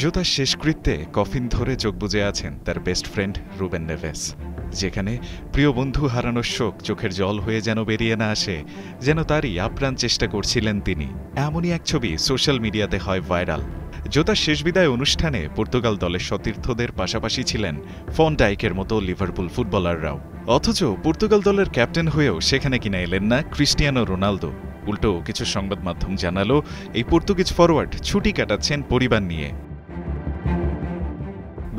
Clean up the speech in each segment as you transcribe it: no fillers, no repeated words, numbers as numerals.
জোতার শেষকৃত্যে coffin ধরে চোখ বুজে আছেন তার বেস্ট ফ্রেন্ড রুবেন নেভেস, যেখানে প্রিয় বন্ধু হারানোর শোক চোখের জল হয়ে যেন বেরিয়ে না আসে, যেন তারই আপ্রাণ চেষ্টা করছিলেন তিনি। এমনই এক ছবি সোশ্যাল মিডিয়াতে হয় ভাইরাল। জোতার শেষ বিদায় অনুষ্ঠানে পর্তুগাল দলের সতীর্থদের পাশাপাশি ছিলেন ফন ডাইকের মতো লিভারপুল ফুটবলাররাও। অথচ পর্তুগাল দলের ক্যাপ্টেন হয়েও সেখানে কিনা এলেন না ক্রিস্টিয়ানো রোনালদো। উল্টো কিছু সংবাদ মাধ্যম জানালো এই পর্তুগিজ ফরওয়ার্ড ছুটি কাটাচ্ছেন পরিবার নিয়ে।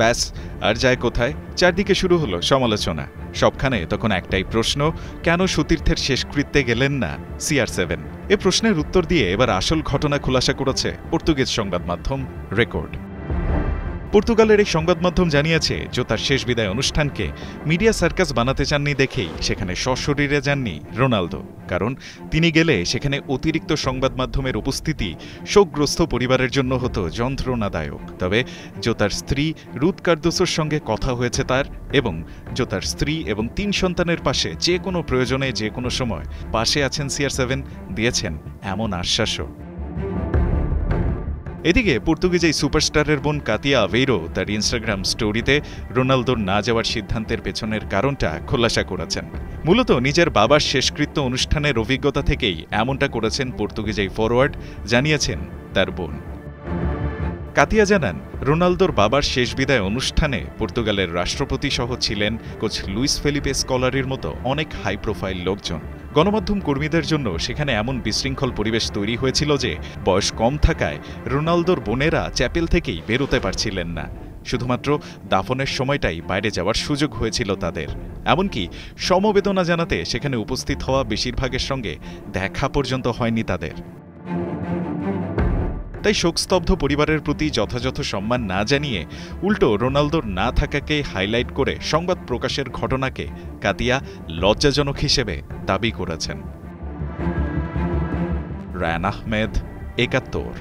ব্যাস, আর যায় কোথায়? চারদিকে শুরু হলো সমালোচনা। সবখানে তখন একটাই প্রশ্ন, কেন সতীর্থের শেষকৃত্যে গেলেন না CR7? এ প্রশ্নের উত্তর দিয়ে এবার আসল ঘটনা খুলাসা করেছে পর্তুগিজ সংবাদ মাধ্যম রেকর্ড। পর্তুগালের এই সংবাদ মাধ্যম জানিয়েছে, জোতার শেষ বিদায় অনুষ্ঠানকে মিডিয়া সার্কাস বানাতে চাননি দেখেই সেখানে সশরীরে যাননি রোনালদো। কারণ তিনি গেলে সেখানে অতিরিক্ত সংবাদ মাধ্যমের উপস্থিতি শোকগ্রস্ত পরিবারের জন্য হতো যন্ত্রণাদায়ক। তবে জোতার স্ত্রী রুথ কার্দোসোর সঙ্গে কথা হয়েছে তার, এবং জোতার স্ত্রী এবং 3 সন্তানের পাশে যে কোনো প্রয়োজনে যে কোনো সময় পাশে আছেন CR7, দিয়েছেন এমন আশ্বাসও। এদিকে পর্তুগিজ এই সুপারস্টারের বোন কাতিয়া আভেইরো তার ইনস্টাগ্রাম স্টোরিতে রোনালদোর না যাওয়ার সিদ্ধান্তের পেছনের কারণটা খোলাসা করেছেন। মূলত নিজের বাবার শেষকৃত্য অনুষ্ঠানের অভিজ্ঞতা থেকেই এমনটা করেছেন পর্তুগিজ এই ফরওয়ার্ড, জানিয়েছেন তার বোন। কাতিয়া জানান, রোনালদোর বাবার শেষ বিদায় অনুষ্ঠানে পর্তুগালের রাষ্ট্রপতি সহ ছিলেন কোচ লুইস ফেলিপে স্কলারির মতো অনেক হাই প্রোফাইল লোকজন। গণমাধ্যম কর্মীদের জন্য সেখানে এমন বিশৃঙ্খল পরিবেশ তৈরি হয়েছিল যে বয়স কম থাকায় রোনালদোর বোনেরা চ্যাপেল থেকেই বেরোতে পারছিলেন না। শুধুমাত্র দাফনের সময়টাই বাইরে যাওয়ার সুযোগ হয়েছিল তাদের। এমনকি সমবেদনা জানাতে সেখানে উপস্থিত হওয়া বেশিরভাগের সঙ্গে দেখা পর্যন্ত হয়নি তাদের। তাই শোকস্তব্ধ পরিবারের প্রতি যথাযথ সম্মান না জানিয়ে উল্টো রোনালদোর না থাকাকে হাইলাইট করে সংবাদ প্রকাশের ঘটনাকে কাতিয়া লজ্জাজনক হিসেবে দাবি করেছেন। রায়ান আহমেদ, ৭১।